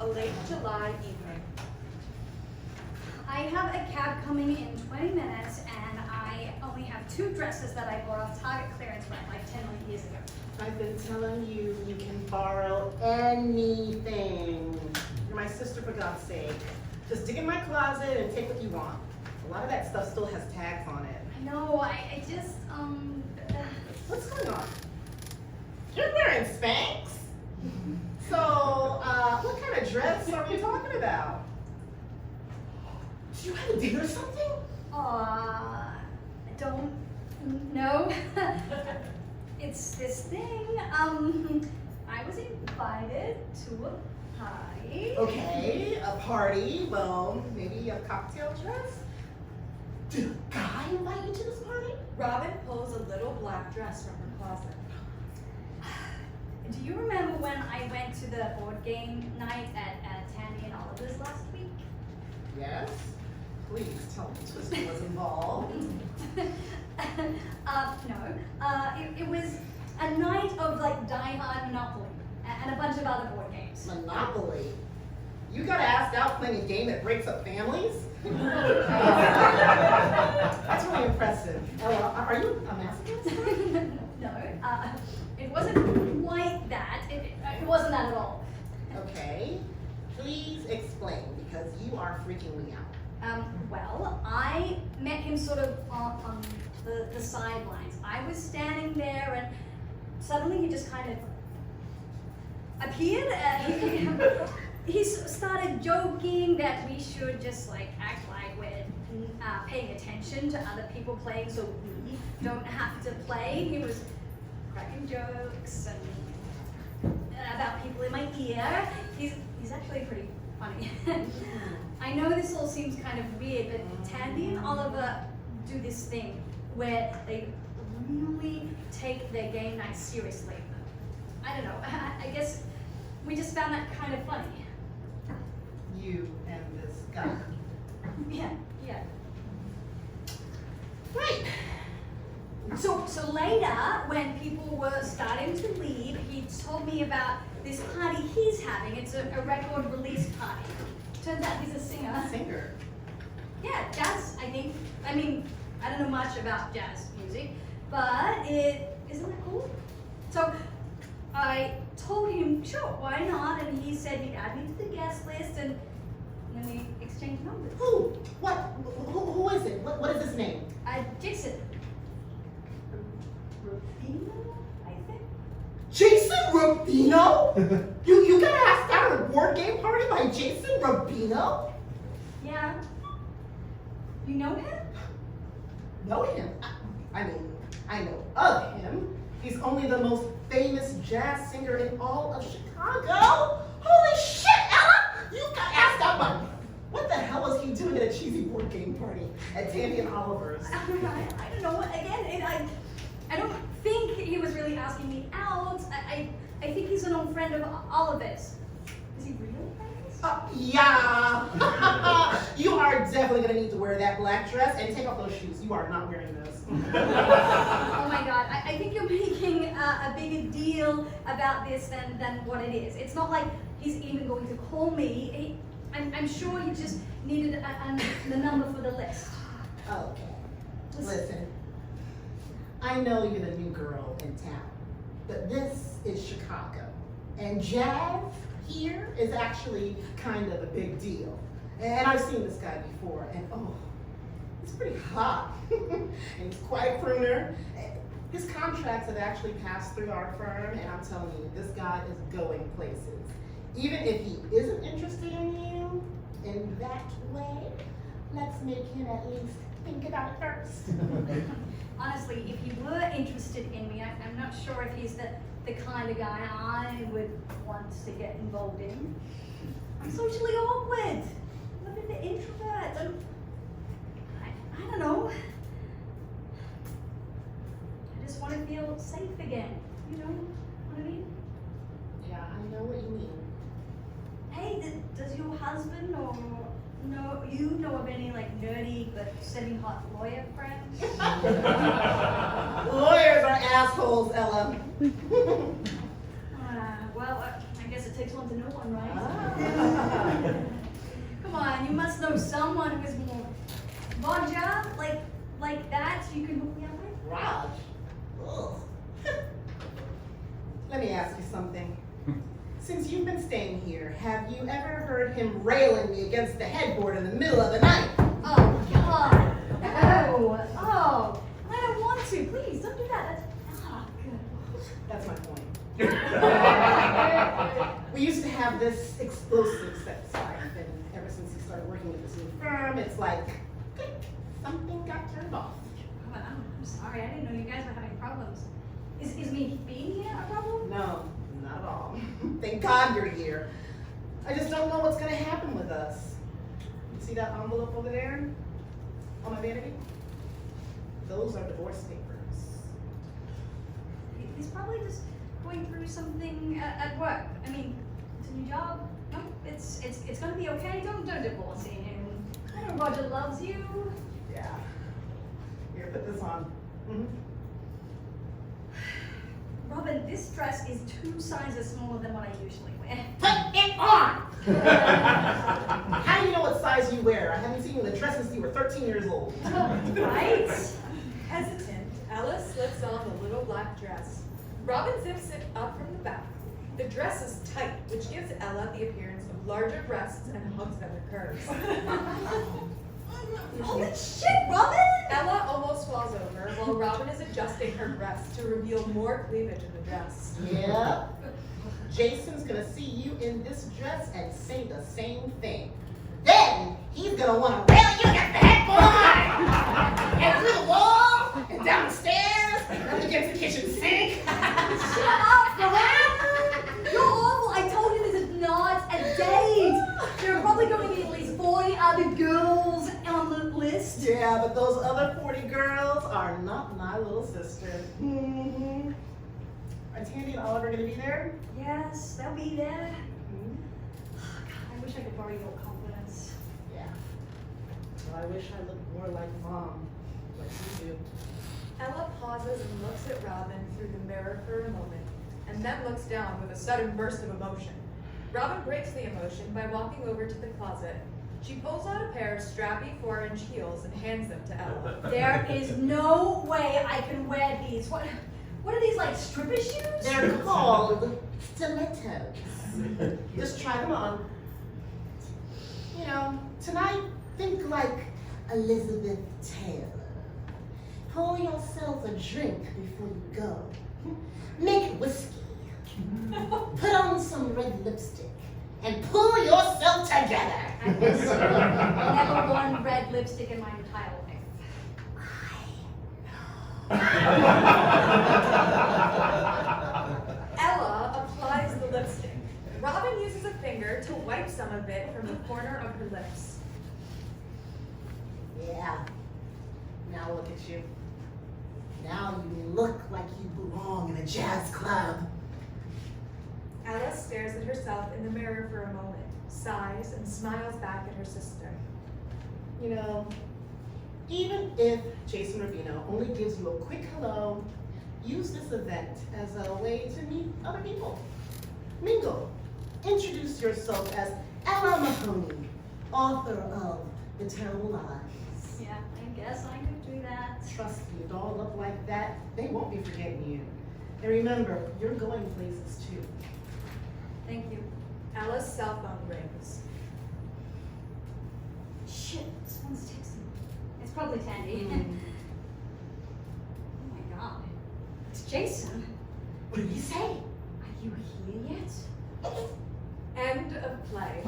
a late July evening. I have a cab coming in 20 minutes, and I only have 2 dresses that I bought off Target clearance rack like 10 years ago. I've been telling you, you can borrow anything. You're my sister, for God's sake. Just dig in my closet and take what you want. A lot of that stuff still has tags on it. I know, I just, What's going on? You're wearing Spanx? So, what kind of dress are we talking about? Do you have a date or something? I don't know. It's this thing, I was invited to a party. Okay, a party. Well, maybe a cocktail dress? Did a guy invite you to this party? Robin pulls a little black dress from her closet. Do you remember when I went to the board game night at Tandy and Oliver's last week? Yes. Please tell me Twister was involved. No. It was a night of like Die Hard Monopoly and a bunch of other board games. Monopoly? You got asked out playing a game that breaks up families? That's really impressive. Ella, are you a masochist? No, it wasn't quite that. It wasn't that at all. Okay. Please explain, because you are freaking me out. Well, I met him sort of on the sidelines. I was standing there, and suddenly he just kind of appeared. He started joking that we should just like act like we're paying attention to other people playing, so we don't have to play. He was cracking jokes and about people in my ear. He's actually pretty funny. I know this all seems kind of weird, but Tandy and Oliver do this thing where they really take their game night seriously. I don't know, I guess we just found that kind of funny. You and this guy. Yeah. Right. So later, when people were starting to leave, he told me about this party he's having. It's a record release party. Turns out he's a singer. Singer? Yeah, jazz, I think. I mean, I don't know much about jazz music, but isn't that cool? So I told him, sure, why not? And he said he'd add me to the guest list, and then we exchanged numbers. Who? What? Who is it? What is his name? Jason. Rufino, I think. Jason Rubino? You got asked out at a board game party by Jason Rubino? Yeah. You know him? Know him? I mean, I know of him. He's only the most famous jazz singer in all of Chicago. Holy shit, Ella! You got asked out by... What the hell was he doing at a cheesy board game party at Tandy and Oliver's? I don't know. Again, I don't think he was really asking me out. I think he's an old friend of Oliver's. Is he real friends? Yeah. You are definitely gonna need to wear that black dress and take off those shoes. You are not wearing those. Oh my God, I think you're making a bigger deal about this than what it is. It's not like he's even going to call me. I'm sure he just needed the number for the list. Okay. Listen, I know you're the new girl in town, but this is Chicago. And jazz here is actually kind of a big deal. And I've seen this guy before, and oh, he's pretty hot. And he's quite a crooner. His contracts have actually passed through our firm, and I'm telling you, this guy is going places. Even if he isn't interested in you in that way, let's make him at least think about it first. Honestly, if he were interested in me, I'm not sure if he's the kind of guy I would want to get involved in. I'm socially awkward. I'm a bit of an introvert. I don't know. I just want to feel safe again. You know what I mean? Yeah, I know what you mean. Hey, does your husband or you know of any like nerdy but semi-hot lawyer friends? Lawyers are assholes, Ella. Well, I guess it takes one to know one, right? Ah. Come on, you must know someone who is more Roger, like that, so you can hook me up with. Raj? Ugh. Let me ask you something. Since you've been staying here, have you ever heard him railing me against the headboard in the middle of the night? Oh, God. Oh, I don't want to. Please, don't do that. That's my point. We used to have this explosive sex life, and ever since he started working with this new firm, it's like, click, something got turned off. Oh, I'm sorry. I didn't know you guys were having problems. Is me being here a problem? No, not at all. Thank God you're here. I just don't know what's gonna happen with us. You see that envelope over there on my vanity? Those are divorce papers. He's probably just going through something at work. I mean, it's a new job. No, it's gonna be okay. Don't divorce him. I know Roger loves you. Yeah. Here, put this on. Mhm. Robin, this dress is 2 sizes smaller than what I usually wear. Put it on! How do you know what size you wear? I haven't seen you in the dress since you were 13 years old. Right? Hesitant, Ella slips on the little black dress. Robin zips it up from the back. The dress is tight, which gives Ella the appearance of larger breasts and hugs than her curves. Holy shit, Robin! Ella almost falls over while Robin is adjusting her breasts to reveal more cleavage in the dress. Yeah. Jason's gonna see you in this dress and say the same thing. Then he's gonna wanna rail you against the headboard! And through the wall, and down the stairs, up against the kitchen sink. Shut up, Robin! You're awful. I told you this is not a date. There are probably going to be at least 40 other girls on the list. Yeah, but those other 40 girls are not my little sister. Mm-hmm. Are Tandy and Oliver gonna be there? Yes, they'll be there. Mm-hmm. Oh, God, I wish I could borrow your confidence. Yeah. Well, I wish I looked more like Mom, like you do. Ella pauses and looks at Robin through the mirror for a moment, and then looks down with a sudden burst of emotion. Robin breaks the emotion by walking over to the closet. She pulls out a pair of strappy 4-inch heels and hands them to Ella. There is no way I can wear these. What are these, like stripper shoes? They're called stilettos. Just try them on. You know, tonight, think like Elizabeth Taylor. Pour yourself a drink before you go. Make whiskey. Put on some red lipstick. And pull yourself together. I've never worn red lipstick in my entire life. Ella applies the lipstick. Robin uses a finger to wipe some of it from the corner of her lips. Yeah. Now look at you. Now you look like you belong in a jazz club. Ella stares at herself in the mirror for a moment, sighs, and smiles back at her sister. You know, even if Jason Rubino only gives you a quick hello, use this event as a way to meet other people. Mingle. Introduce yourself as Ella Mahoney, author of The Terrible Lies. Yeah, I guess I could do that. Trust me, dolled up like that, they won't be forgetting you. And remember, you're going places too. Thank you. Ella's cell phone rings. Shit, someone's texting. It's probably Tandy. Oh my God. It's Jason. What did he say? Are you here yet? End of play.